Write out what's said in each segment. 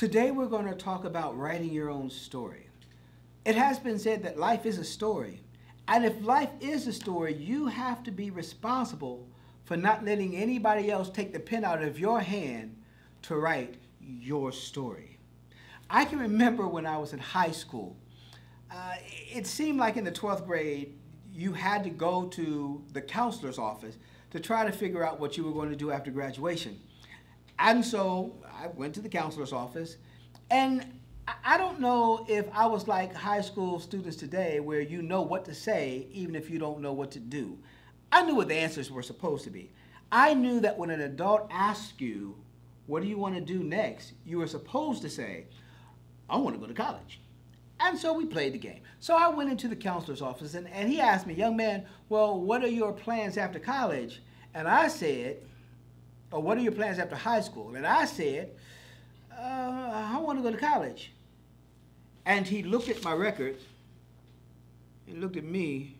Today we're going to talk about writing your own story. It has been said that life is a story. And if life is a story, you have to be responsible for not letting anybody else take the pen out of your hand to write your story. I can remember when I was in high school, it seemed like in the 12th grade, you had to go to the counselor's office to try to figure out what you were going to do after graduation. And so I went to the counselor's office, and I don't know if I was like high school students today where you know what to say even if you don't know what to do. I knew what the answers were supposed to be. I knew that when an adult asked you, what do you want to do next? You were supposed to say, I want to go to college. And so we played the game. So I went into the counselor's office, and he asked me, young man, well, what are your plans after college? And I said, or what are your plans after high school? And I said, I want to go to college. And he looked at my records, he looked at me,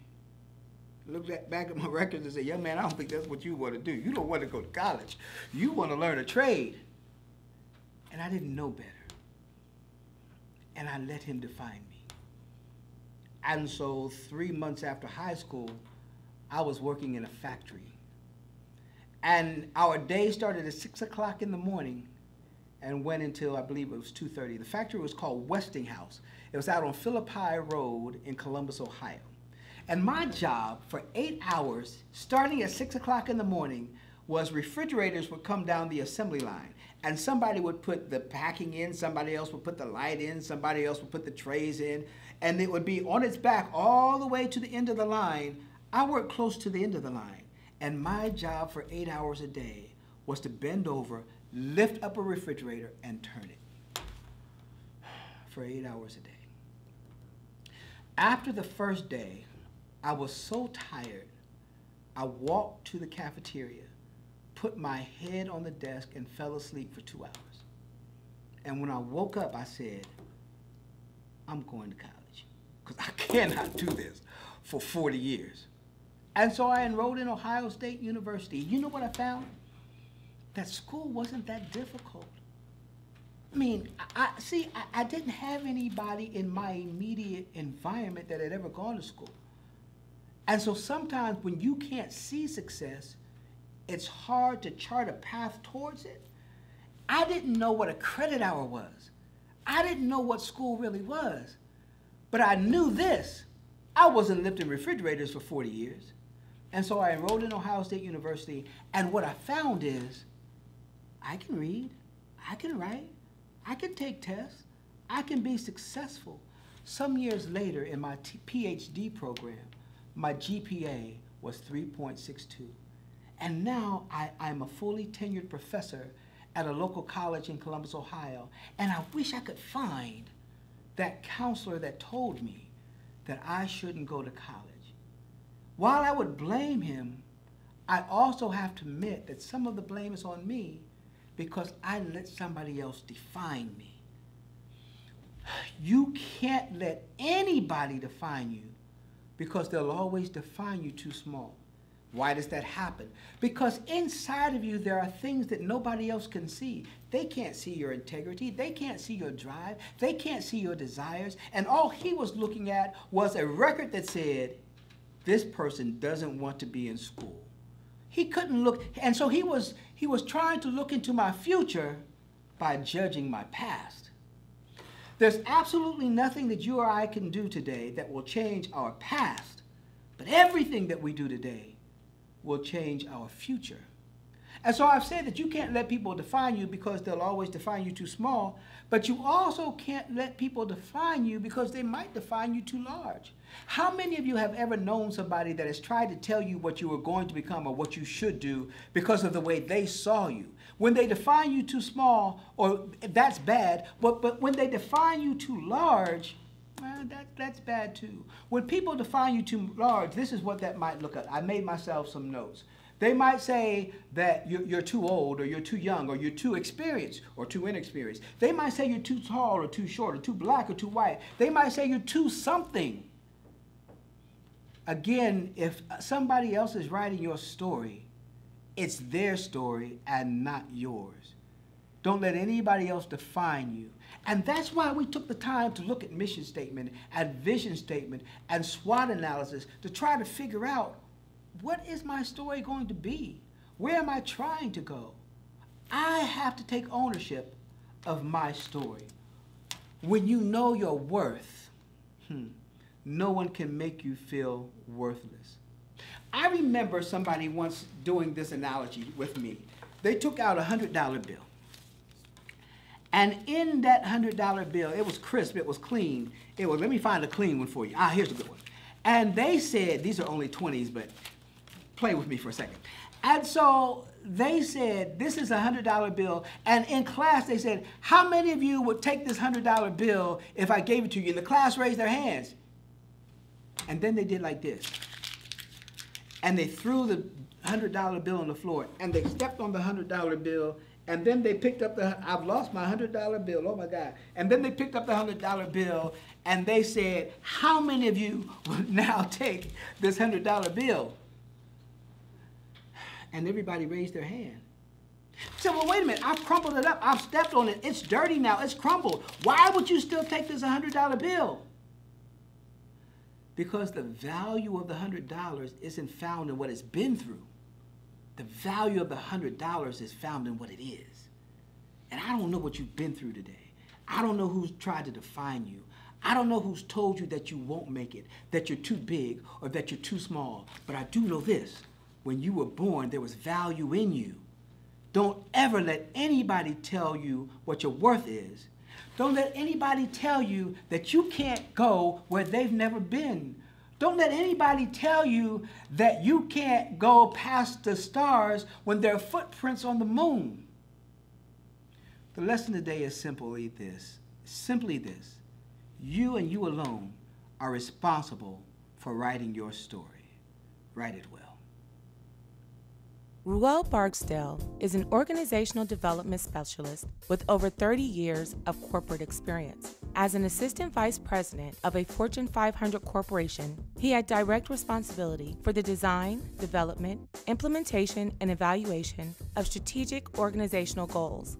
looked back at my records and said, young man, I don't think that's what you want to do. You don't want to go to college. You want to learn a trade. And I didn't know better. And I let him define me. And so 3 months after high school, I was working in a factory. And our day started at 6 o'clock in the morning and went until, I believe it was 2:30. The factory was called Westinghouse. It was out on Philippi Road in Columbus, Ohio. And my job for 8 hours, starting at 6 o'clock in the morning, was refrigerators would come down the assembly line. And somebody would put the packing in, somebody else would put the light in, somebody else would put the trays in, and it would be on its back all the way to the end of the line. I worked close to the end of the line. And my job for 8 hours a day was to bend over, lift up a refrigerator, and turn it for 8 hours a day. After the first day, I was so tired, I walked to the cafeteria, put my head on the desk, and fell asleep for 2 hours. And when I woke up, I said, I'm going to college, because I cannot do this for 40 years. And so I enrolled in Ohio State University. You know what I found? That school wasn't that difficult. I mean, I didn't have anybody in my immediate environment that had ever gone to school. And so sometimes when you can't see success, it's hard to chart a path towards it. I didn't know what a credit hour was. I didn't know what school really was. But I knew this. I wasn't lifting refrigerators for 40 years. And so I enrolled in Ohio State University, and what I found is I can read, I can write, I can take tests, I can be successful. Some years later in my PhD program, my GPA was 3.62. And now I'm a fully tenured professor at a local college in Columbus, Ohio, and I wish I could find that counselor that told me that I shouldn't go to college. While I would blame him, I also have to admit that some of the blame is on me because I let somebody else define me. You can't let anybody define you because they'll always define you too small. Why does that happen? Because inside of you there are things that nobody else can see. They can't see your integrity. They can't see your drive. They can't see your desires. And all he was looking at was a record that said, this person doesn't want to be in school. He couldn't look, and so he was trying to look into my future by judging my past. There's absolutely nothing that you or I can do today that will change our past, but everything that we do today will change our future. And so I've said that you can't let people define you because they'll always define you too small, but you also can't let people define you because they might define you too large. How many of you have ever known somebody that has tried to tell you what you were going to become or what you should do because of the way they saw you? When they define you too small, or that's bad, but when they define you too large, that's bad too. When people define you too large, this is what that might look like. I made myself some notes. They might say that you're too old, or you're too young, or you're too experienced, or too inexperienced. They might say you're too tall, or too short, or too black, or too white. They might say you're too something. Again, if somebody else is writing your story, it's their story and not yours. Don't let anybody else define you. And that's why we took the time to look at mission statement and vision statement and SWOT analysis to try to figure out, what is my story going to be? Where am I trying to go? I have to take ownership of my story. When you know your worth, no one can make you feel worthless. I remember somebody once doing this analogy with me. They took out a $100 bill. And in that $100 bill, it was crisp, it was clean. It was, let me find a clean one for you. Here's a good one. And they said, these are only 20s, but play with me for a second. And so they said, this is a $100 bill. And in class, they said, how many of you would take this $100 bill if I gave it to you? And the class raised their hands. And then they did like this. And they threw the $100 bill on the floor. And they stepped on the $100 bill. And then they picked up the, I've lost my $100 bill, oh my God. And then they picked up the $100 bill and they said, how many of you would now take this $100 bill? And everybody raised their hand. So, well, wait a minute, I've crumpled it up, I've stepped on it, it's dirty now, it's crumpled. Why would you still take this $100 bill? Because the value of the $100 isn't found in what it's been through. The value of the $100 is found in what it is. And I don't know what you've been through today. I don't know who's tried to define you. I don't know who's told you that you won't make it, that you're too big, or that you're too small. But I do know this. When you were born, there was value in you. Don't ever let anybody tell you what your worth is. Don't let anybody tell you that you can't go where they've never been. Don't let anybody tell you that you can't go past the stars when there are footprints on the moon. The lesson today is simply this. You and you alone are responsible for writing your story. Write it well. Reuel Barksdale is an organizational development specialist with over 30 years of corporate experience. As an assistant vice president of a Fortune 500 corporation, he had direct responsibility for the design, development, implementation, and evaluation of strategic organizational goals.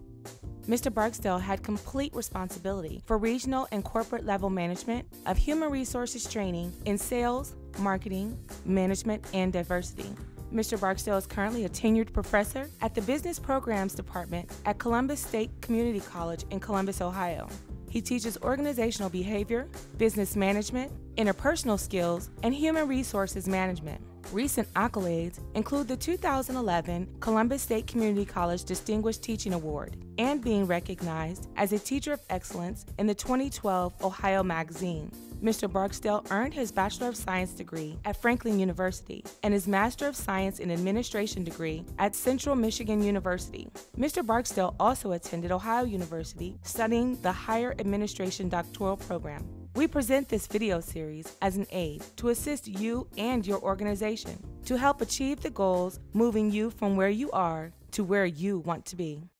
Mr. Barksdale had complete responsibility for regional and corporate level management of human resources training in sales, marketing, management, and diversity. Mr. Barksdale is currently a tenured professor at the Business Programs Department at Columbus State Community College in Columbus, Ohio. He teaches organizational behavior, business management, interpersonal skills, and human resources management. Recent accolades include the 2011 Columbus State Community College Distinguished Teaching Award and being recognized as a Teacher of Excellence in the 2012 Ohio Magazine. Mr. Barksdale earned his Bachelor of Science degree at Franklin University and his Master of Science in Administration degree at Central Michigan University. Mr. Barksdale also attended Ohio University studying the Higher Administration Doctoral Program. We present this video series as an aid to assist you and your organization to help achieve the goals moving you from where you are to where you want to be.